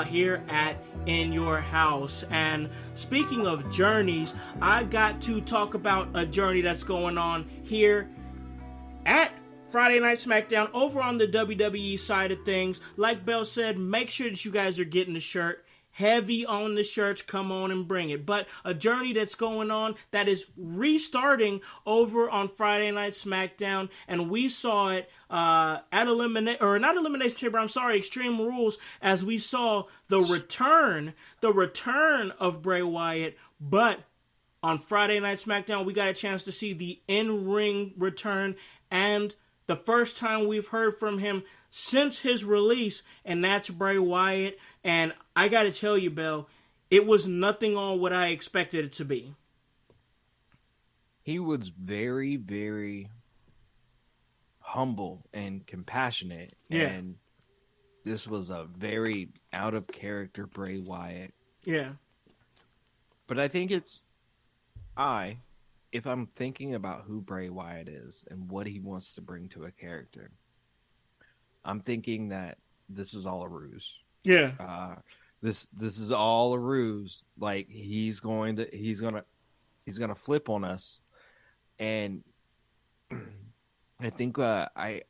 here at In Your House. And speaking of journeys, I got to talk about a journey that's going on here at Friday Night SmackDown over on the WWE side of things. Like Bell said, make sure that you guys are getting the shirt. Heavy on the shirts, come on and bring it. But a journey that's going on that is restarting over on Friday Night SmackDown, and we saw it at Extreme Rules, as we saw the return of Bray Wyatt, but on Friday Night SmackDown, we got a chance to see the in-ring return and the first time we've heard from him since his release, and that's Bray Wyatt. And I got to tell you, Bill, it was nothing on what I expected it to be. He was very, very humble and compassionate. Yeah. And this was a very out of character Bray Wyatt. Yeah. But I think if I'm thinking about who Bray Wyatt is and what he wants to bring to a character, I'm thinking that this is all a ruse. Yeah. This is all a ruse. Like he's gonna flip on us. And I think I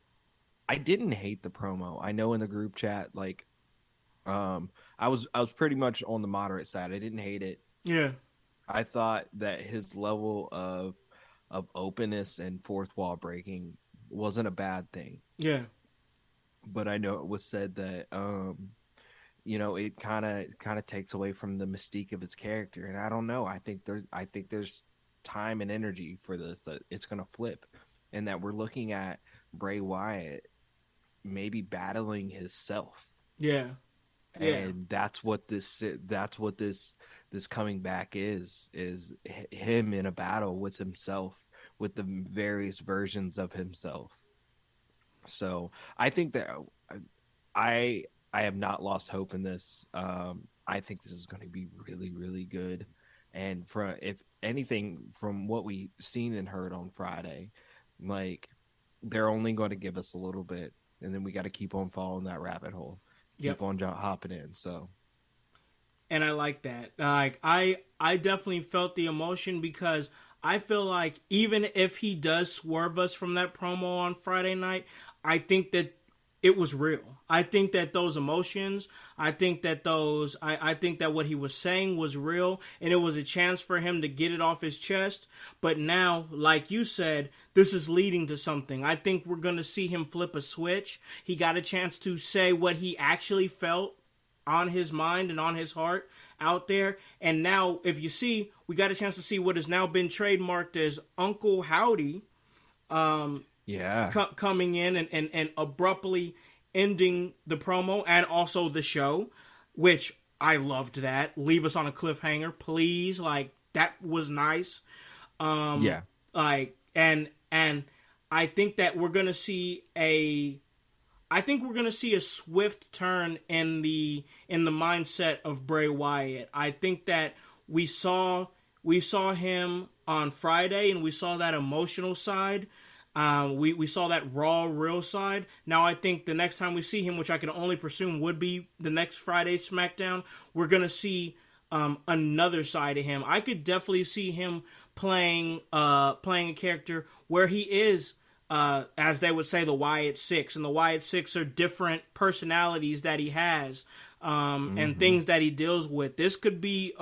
didn't hate the promo. I know in the group chat, like, I was pretty much on the moderate side. I didn't hate it. Yeah. I thought that his level of openness and fourth wall breaking wasn't a bad thing. Yeah. But I know it was said that it kind of takes away from the mystique of his character, and I don't know. I think there's time and energy for this, that it's going to flip, and that we're looking at Bray Wyatt maybe battling himself. Yeah. And that's what this coming back is him in a battle with himself, with the various versions of himself. So I think that I have not lost hope in this. I think this is going to be really, really good. And if anything, from what we seen and heard on Friday, like, they're only going to give us a little bit, and then we got to keep on following that rabbit hole, keep on hopping in. So, and I like that. Like, I definitely felt the emotion, because I feel like even if he does swerve us from that promo on Friday night, I think that it was real. I think that those emotions, I think that what he was saying was real, and it was a chance for him to get it off his chest. But now, like you said, this is leading to something. I think we're going to see him flip a switch. He got a chance to say what he actually felt on his mind and on his heart out there. And now, if you see, we got a chance to see what has now been trademarked as Uncle Howdy. Coming in and abruptly ending the promo and also the show, which I loved that. Leave us on a cliffhanger, please. Like, that was nice. Like, and I think that we're gonna see a swift turn in the mindset of Bray Wyatt. I think that we saw him on Friday, and we saw that emotional side. We saw that raw, real side. Now I think the next time we see him, which I can only presume would be the next Friday SmackDown, we're gonna see another side of him. I could definitely see him playing a character where he is, as they would say, the Wyatt Six, and the Wyatt Six are different personalities that he has. And things that he deals with. This could be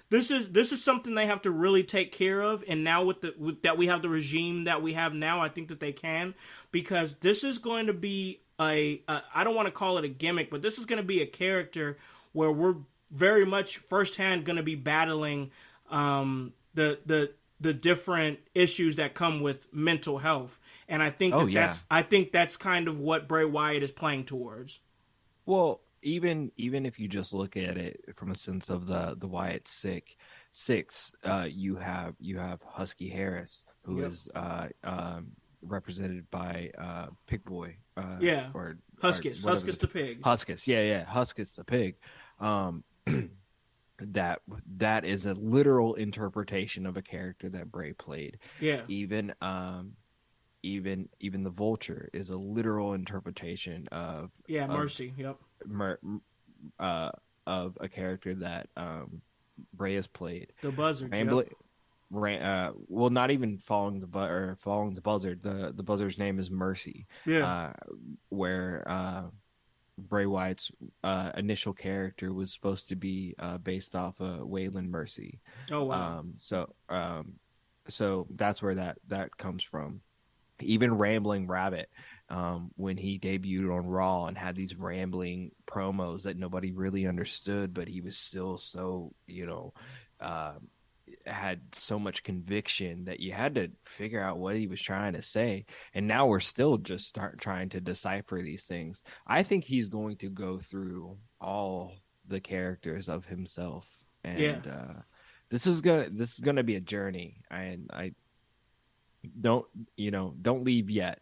this is something they have to really take care of. And now that we have the regime that we have now, I think that they can, because this is going to be I don't want to call it a gimmick, but this is going to be a character where we're very much firsthand going to be battling the different issues that come with mental health. And I think that's kind of what Bray Wyatt is playing towards. Well, even if you just look at it from a sense of the Wyatt six, you have Husky Harris, who is represented by Pig Boy. Or Huskus. Huskus the pig. Huskus, Huskus the pig. That is a literal interpretation of a character that Bray played. Yeah. Even the Vulture is a literal interpretation of Mercy. Of a character that Bray has played. The Buzzard. Well, not even following the Buzzard. The Buzzard's name is Mercy. Yeah. Where Bray Wyatt's initial character was supposed to be based off of Waylon Mercy. Oh wow. So that's where that comes from. Even Rambling Rabbit, when he debuted on Raw and had these rambling promos that nobody really understood, but he was still so had so much conviction that you had to figure out what he was trying to say. And now we're still just trying to decipher these things. I think he's going to go through all the characters of himself, Yeah. and this is gonna be a journey. And I don't don't leave yet.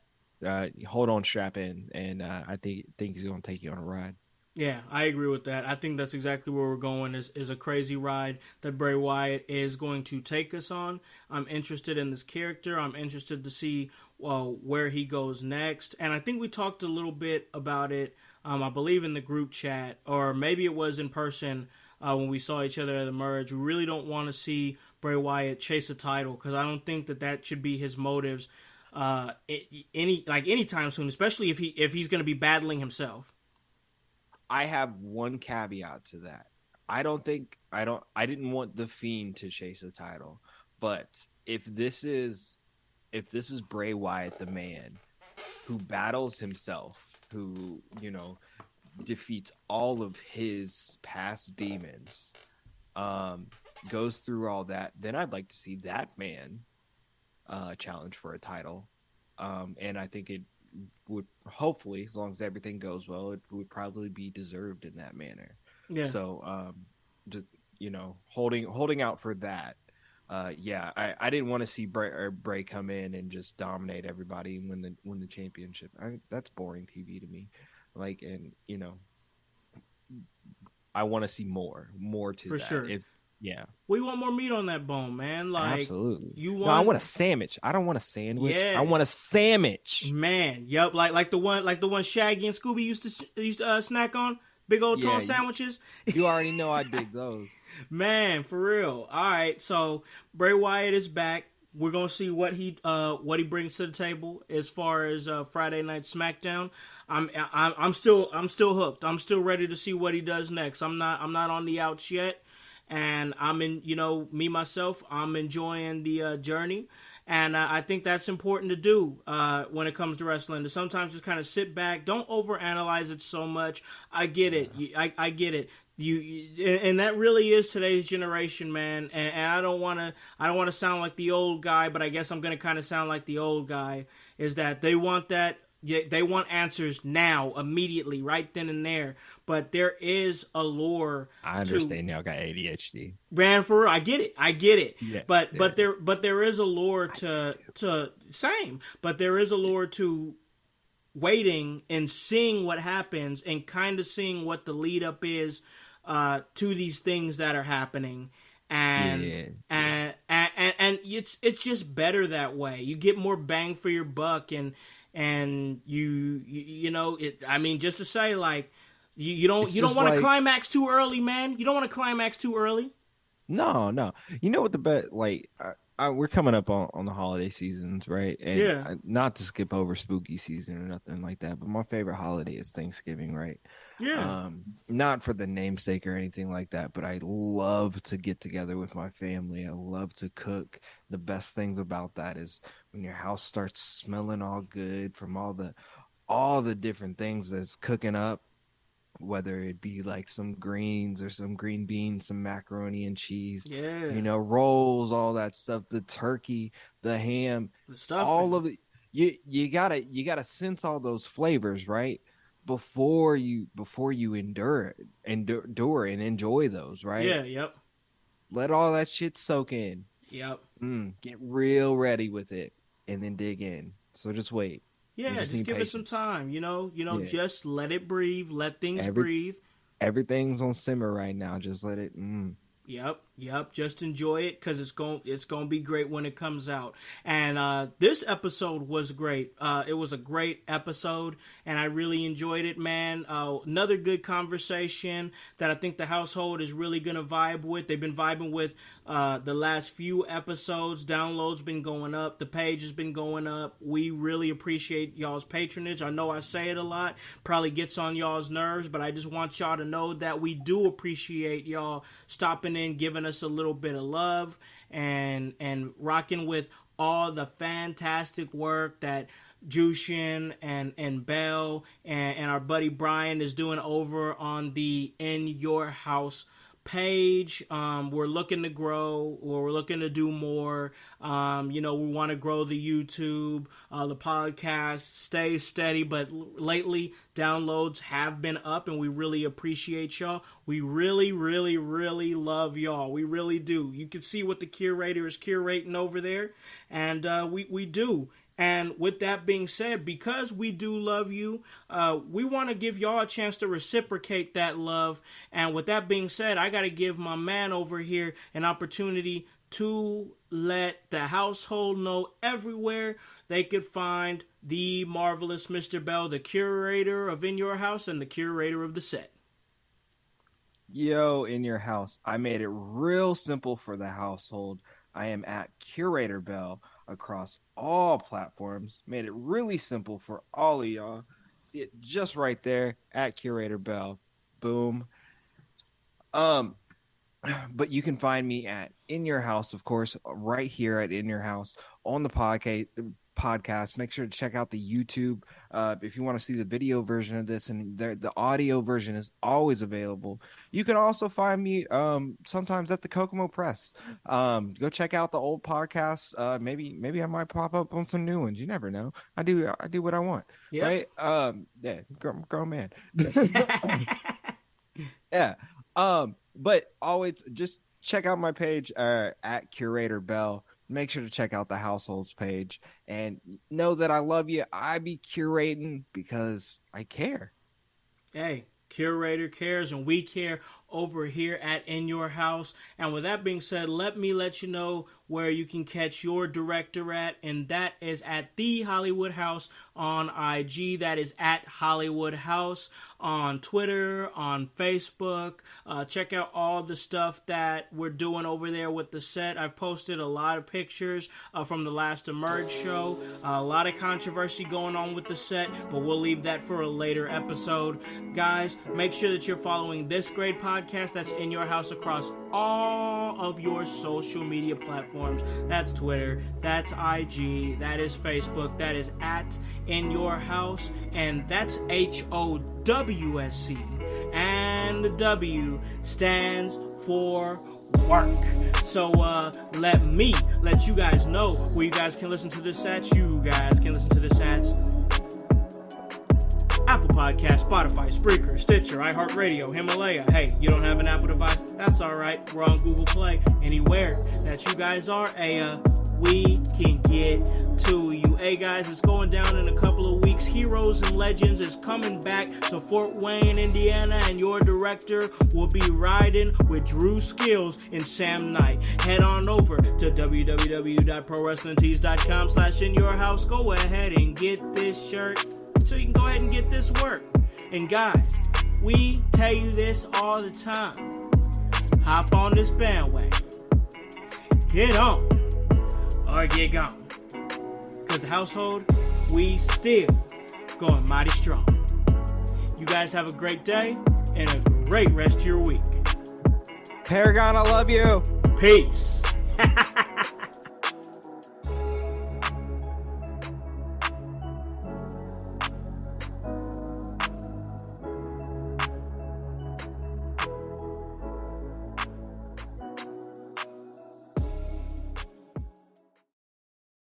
Hold on, strap in, and I think he's gonna take you on a ride. Yeah, I agree with that. I think that's exactly where we're going, is a crazy ride that Bray Wyatt is going to take us on. I'm interested in this character. I'm interested to see where he goes next. And I think we talked a little bit about it, I believe in the group chat, or maybe it was in person when we saw each other at the merge. We really don't want to see Bray Wyatt chase a title, because I don't think that should be his motives anytime soon, especially if he's going to be battling himself. I have one caveat to that. I didn't want the Fiend to chase a title, but if this is Bray Wyatt, the man who battles himself, who, defeats all of his past demons, goes through all that, then I'd like to see that man challenge for a title. And I think it would, hopefully, as long as everything goes well, it would probably be deserved in that manner. Yeah. So, just, holding out for that. I didn't want to see Bray come in and just dominate everybody and win the championship. That's boring TV to me. I want to see more to for that. sure. We want more meat on that bone, man. Like, absolutely. I want a sandwich. I don't want a sandwich. Yeah. I want a sandwich. Man, yep. Like the one Shaggy and Scooby used to snack on. Big old tall sandwiches. You already know I dig those. Man, for real. All right, so Bray Wyatt is back. We're gonna see what he brings to the table as far as Friday Night SmackDown. I'm still hooked. I'm still ready to see what he does next. I'm not on the outs yet. And I'm me, myself, I'm enjoying the journey. And I think that's important to do when it comes to wrestling. To sometimes just kind of sit back. Don't overanalyze it so much. I get it. I get it. And that really is today's generation, man. And I don't want to sound like the old guy, but I guess I'm going to kind of sound like the old guy, is that they want that. They want answers now, immediately, right then and there. But there is a lure. I understand y'all got ADHD. Man, for real, I get it. Yeah, but there is a lure to same. But there is a lure to waiting and seeing what happens and kind of seeing what the lead up is to these things that are happening. And it's just better that way. You get more bang for your buck, and just to say, like, you don't want to climax too early, man. You don't want to climax too early. No. You know what the bet, like, we're coming up on the holiday seasons, right? And not to skip over spooky season or nothing like that, but my favorite holiday is Thanksgiving, right? Yeah. Not for the namesake or anything like that, but I love to get together with my family. I love to cook. The best things about that is when your house starts smelling all good from all the different things that's cooking up, whether it be like some greens or some green beans, some macaroni and cheese, rolls, all that stuff, the turkey, the ham, the stuff, all of it. You gotta sense all those flavors, right? Before you endure and enjoy those, right? Yeah, yep. Let all that shit soak in. Yep. Get real ready with it and then dig in. So just wait. Yeah, just give it some time, just let it breathe, let things breathe. Everything's on simmer right now. Just let it. Yep. Just enjoy it, because it's going to be great when it comes out. And this episode was great. It was a great episode, and I really enjoyed it, man. Another good conversation that I think the household is really going to vibe with. They've been vibing with the last few episodes. Downloads been going up. The page has been going up. We really appreciate y'all's patronage. I know I say it a lot. Probably gets on y'all's nerves, but I just want y'all to know that we do appreciate y'all stopping in, giving us a little bit of love, and rocking with all the fantastic work that Jushin and Bell and our buddy Brian is doing over on the In Your House page. We're looking to grow, or we're looking to do more. We want to grow the YouTube, the podcast, stay steady, but lately downloads have been up, and we really appreciate y'all. We really, really, really love y'all. We really do. You can see what the curator is curating over there, and we do. And with that being said, because we do love you, we want to give y'all a chance to reciprocate that love. And with that being said, I got to give my man over here an opportunity to let the household know everywhere they could find the marvelous Mr. Bell, the curator of In Your House and the curator of the set. Yo, In Your House. I made it real simple for the household. I am at Curator Bell across all platforms. Made it really simple for all of y'all. See it just right there at Curator Bell. Boom. But you can find me at In Your House, of course, right here at In Your House on the podcast. Make sure to check out the YouTube if you want to see the video version of this, and the audio version is always available. You can also find me sometimes at the Kokomo Press. Go check out the old podcasts. Maybe I might pop up on some new ones. You never know. I do what I want. Yep. Right? Yeah, grown man. Yeah. But always just check out my page at Curator Bell. Make sure to check out the households page and know that I love you. I be curating because I care. Hey, curator cares, and we care over here at In Your House. And with that being said, let me let you know where you can catch your director at, and that is at The Hollywood House on IG. That is at Hollywood House on Twitter, on Facebook. Check out all the stuff that we're doing over there with the set. I've posted a lot of pictures from the last Emerge show. A lot of controversy going on with the set, but we'll leave that for a later episode. Guys, make sure that you're following this great podcast that's In Your House across all of your social media platforms. That's Twitter, that's IG, that is Facebook, that is at In Your House, and that's HOWSC. And the W stands for work. So let me let you guys know where you guys can listen to this at. You guys can listen to this at Apple Podcasts, Spotify, Spreaker, Stitcher, iHeartRadio, Himalaya. Hey, you don't have an Apple device? That's all right. We're on Google Play. Anywhere that you guys are, we can get to you. Hey, guys, it's going down in a couple of weeks. Heroes and Legends is coming back to Fort Wayne, Indiana, and your director will be riding with Drew Skills and Sam Knight. Head on over to www.prowrestlingtees.com/inyourhouse. Go ahead and get this shirt so you can go ahead and get this work. And guys, we tell you this all the time. Hop on this bandwagon. Get on or get gone. Because the household, we still going mighty strong. You guys have a great day and a great rest of your week. Paragon, I love you. Peace.